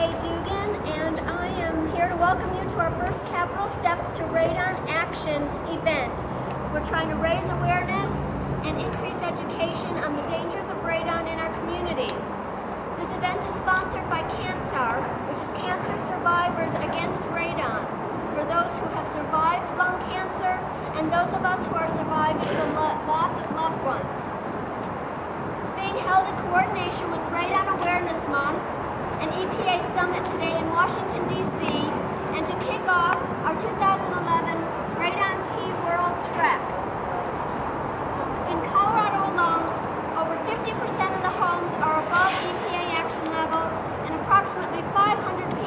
Kay Dugan, and I am here to welcome you to our first Capital Steps to Radon Action event. We're trying to raise awareness and increase education on the dangers of radon in our communities. This event is sponsored by CANSAR, which is Cancer Survivors Against Radon, for those who have survived lung cancer and those of us who are surviving the loss of loved ones. It's being held in coordination with Radon Awareness Month, an EPA summit today in Washington, D.C., and to kick off our 2011 Radon Tea World Trek. In Colorado alone, over 50% of the homes are above EPA action level, and approximately 500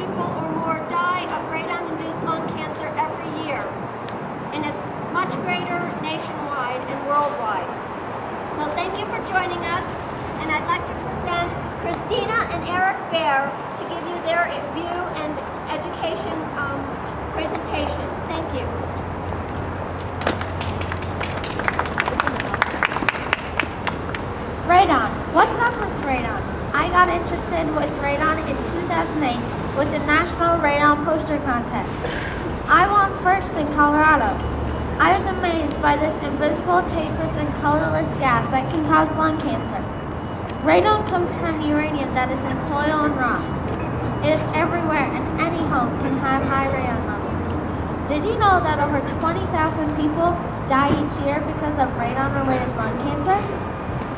people or more die of radon-induced lung cancer every year. And it's much greater nationwide and worldwide. So thank you for joining us, and I'd like to present Christina and Eric Baer to give you their view and education presentation. Thank you. Radon. What's up with radon? I got interested with radon in 2008 with the National Radon Poster Contest. I won first in Colorado. I was amazed by this invisible, tasteless, and colorless gas that can cause lung cancer. Radon comes from uranium that is in soil and rocks. It is everywhere, and any home can have high radon levels. Did you know that over 20,000 people die each year because of radon-related lung cancer?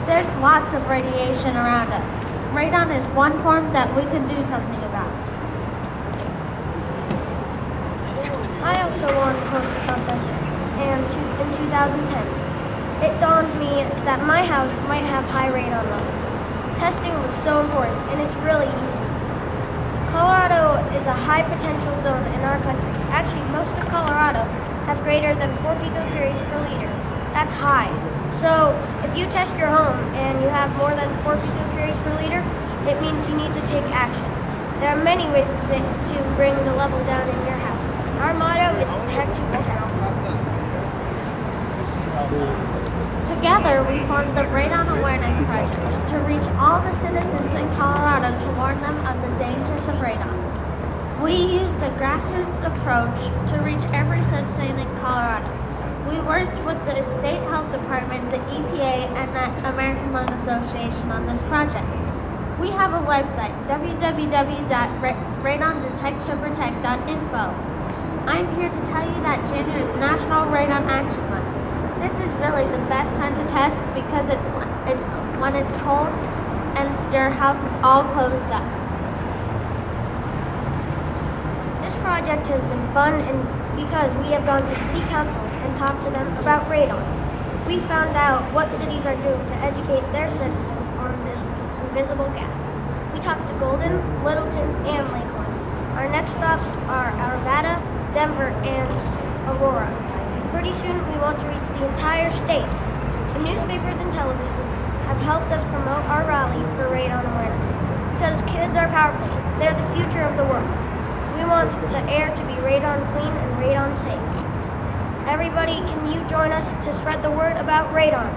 There's lots of radiation around us. Radon is one form that we can do something about. I also won the poster contest in 2010. It dawned me that my house might have high radon levels. Testing was so important, and it's really easy. Colorado is a high potential zone in our country. Actually, most of Colorado has greater than 4 picocuries per liter. That's high. So if you test your home and you have more than 4 picocuries per liter, it means you need to take action. There are many ways to bring the level down in your house. Our motto is protect to protect. Together, we formed the Radon Awareness Project to reach all the citizens in Colorado to warn them of the dangers of radon. We used a grassroots approach to reach every citizen in Colorado. We worked with the State Health Department, the EPA, and the American Lung Association on this project. We have a website, www.radondetecttoprotect.info. I'm here to tell you that January is National Radon Action Month. This is really the best time to test because it's when it's cold and your house is all closed up. This project has been fun because we have gone to city councils and talked to them about radon. We found out what cities are doing to educate their citizens on this invisible gas. We talked to Golden, Littleton, and Lakeland. Our next stops are Arvada, Denver, and Aurora. Pretty soon we want to reach the entire state. The newspapers and television have helped us promote our rally for radon awareness. Because kids are powerful. They're the future of the world. We want the air to be radon clean and radon safe. Everybody, can you join us to spread the word about radon?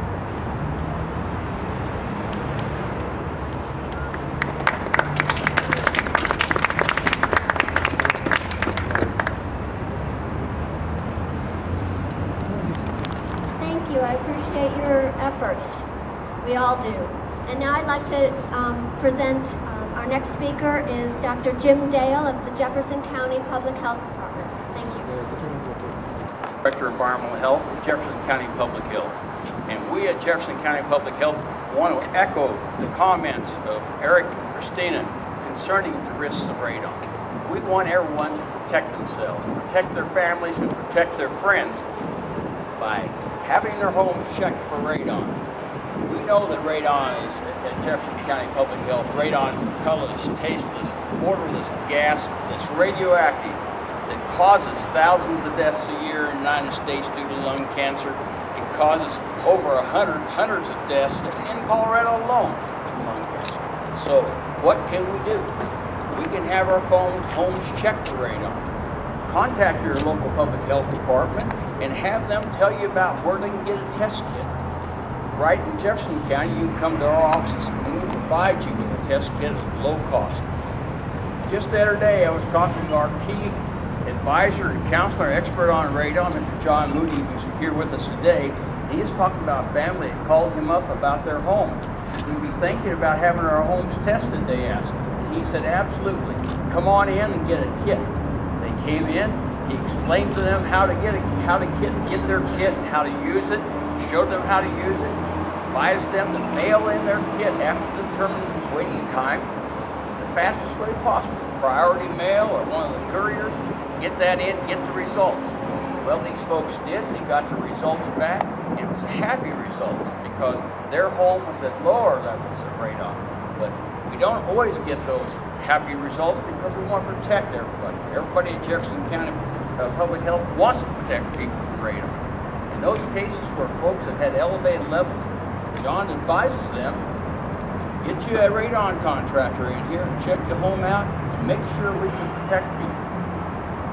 Thank you. I appreciate your efforts. We all do. And now I'd like to present our next speaker is Dr. Jim Dale of the Jefferson County Public Health Department. Thank you. Director of Environmental Health at Jefferson County Public Health. And we at Jefferson County Public Health want to echo the comments of Eric and Christina concerning the risks of radon. We want everyone to protect themselves, protect their families, and protect their friends by having their homes checked for radon. We know that radon is, at Jefferson County Public Health, radon is a colorless, tasteless, odorless gas that's radioactive that causes thousands of deaths a year in the United States due to lung cancer. It causes over hundreds of deaths in Colorado alone from lung cancer. So what can we do? We can have our homes checked for radon. Contact your local public health department and have them tell you about where they can get a test kit. Right in Jefferson County, you can come to our offices and we provide you with a test kit at low cost. Just the other day, I was talking to our key advisor and counselor expert on radon, Mr. John Moody, who's here with us today. He is talking about a family that called him up about their home. Should we be thinking about having our homes tested, they asked. And he said, absolutely. Come on in and get a kit. They came in, he explained to them how to get their kit, how to use it, showed them how to use it, advised them to mail in their kit after the determined waiting time, the fastest way possible. Priority mail or one of the couriers, get that in, get the results. Well, these folks did. They got the results back. It was happy results because their home was at lower levels of radon. But we don't always get those happy results because we want to protect everybody. Everybody at Jefferson County Public Health wants to protect people from radon. In those cases where folks have had elevated levels, John advises them, get you a radon contractor in here and check the home out and make sure we can protect people.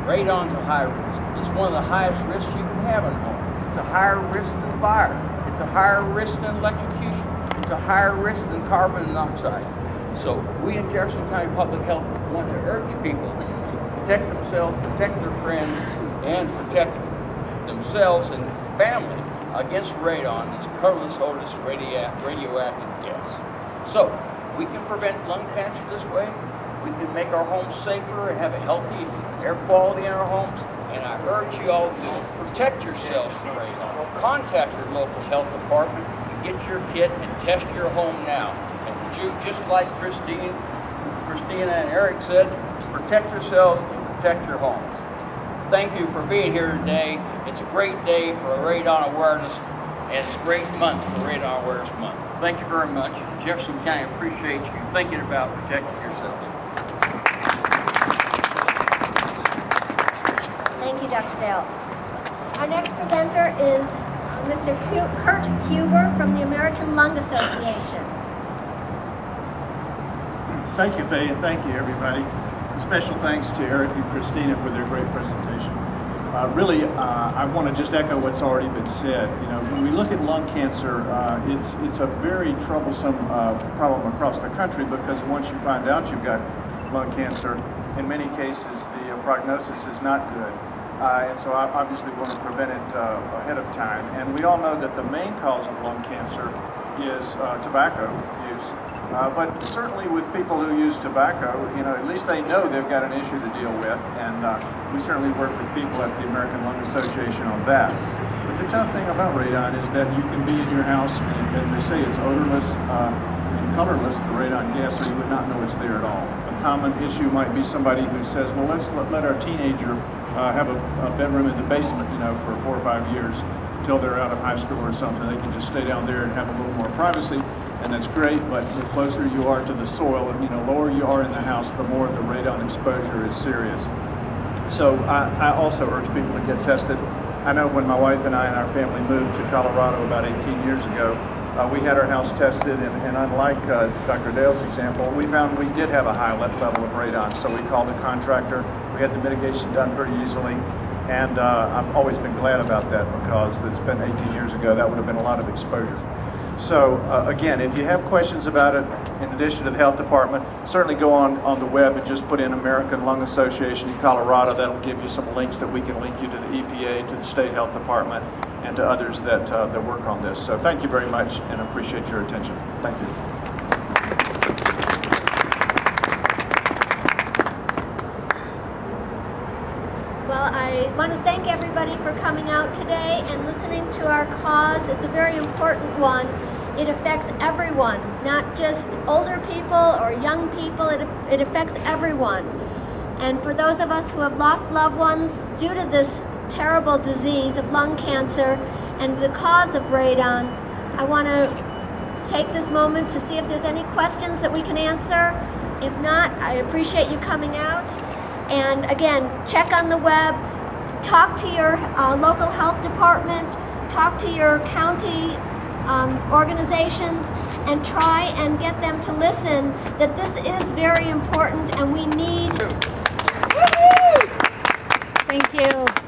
Radon's a high risk. It's one of the highest risks you can have in a home. It's a higher risk than fire. It's a higher risk than electrocution. It's a higher risk than carbon monoxide. So we in Jefferson County Public Health want to urge people to protect themselves, protect their friends, and protect themselves and family against radon, this colorless, odorless, radioactive gas. So we can prevent lung cancer this way. We can make our homes safer and have a healthy air quality in our homes. And I urge you all to protect yourselves from radon. Contact your local health department and get your kit and test your home now. And just like Christina and Eric said, protect yourselves and protect your homes. Thank you for being here today. It's a great day for radon awareness, and it's a great month for Radon Awareness Month. Thank you very much. Jefferson County appreciates you thinking about protecting yourselves. Thank you, Dr. Dale. Our next presenter is Mr. Kurt Huber from the American Lung Association. Thank you, Faye, and thank you, everybody. And special thanks to Eric and Christina for their great presentation. I want to just echo what's already been said. You know, when we look at lung cancer, it's a very troublesome problem across the country because once you find out you've got lung cancer, in many cases the prognosis is not good. And so I obviously want to prevent it ahead of time. And we all know that the main cause of lung cancer is tobacco use. But certainly with people who use tobacco, you know, at least they know they've got an issue to deal with, and we certainly work with people at the American Lung Association on that. But the tough thing about radon is that you can be in your house, and as they say, it's odorless and colorless, the radon gas, so you would not know it's there at all. A common issue might be somebody who says, well, let's let our teenager have a bedroom in the basement, you know, for 4 or 5 years till they're out of high school or something. They can just stay down there and have a little more privacy. And that's great, but the closer you are to the soil, and lower you are in the house, the more the radon exposure is serious. So I also urge people to get tested. I know when my wife and I and our family moved to Colorado about 18 years ago, we had our house tested, and unlike Dr. Dale's example, we found we did have a high level of radon. So we called a contractor. We had the mitigation done pretty easily, and I've always been glad about that because it's been 18 years ago. That would have been a lot of exposure. So again, if you have questions about it, in addition to the health department, certainly go on the web and just put in American Lung Association in Colorado. That'll give you some links that we can link you to the EPA, to the state health department, and to others that work on this. So thank you very much and appreciate your attention. Thank you. Well, I want to thank everybody for coming out today and listening to our cause. It's a very important one. It affects everyone, not just older people or young people. It affects everyone. And for those of us who have lost loved ones due to this terrible disease of lung cancer and the cause of radon, I want to take this moment to see if there's any questions that we can answer. If not, I appreciate you coming out. And again, check on the web, talk to your local health department, talk to your county organizations, and try and get them to listen that this is very important and we need. Thank you.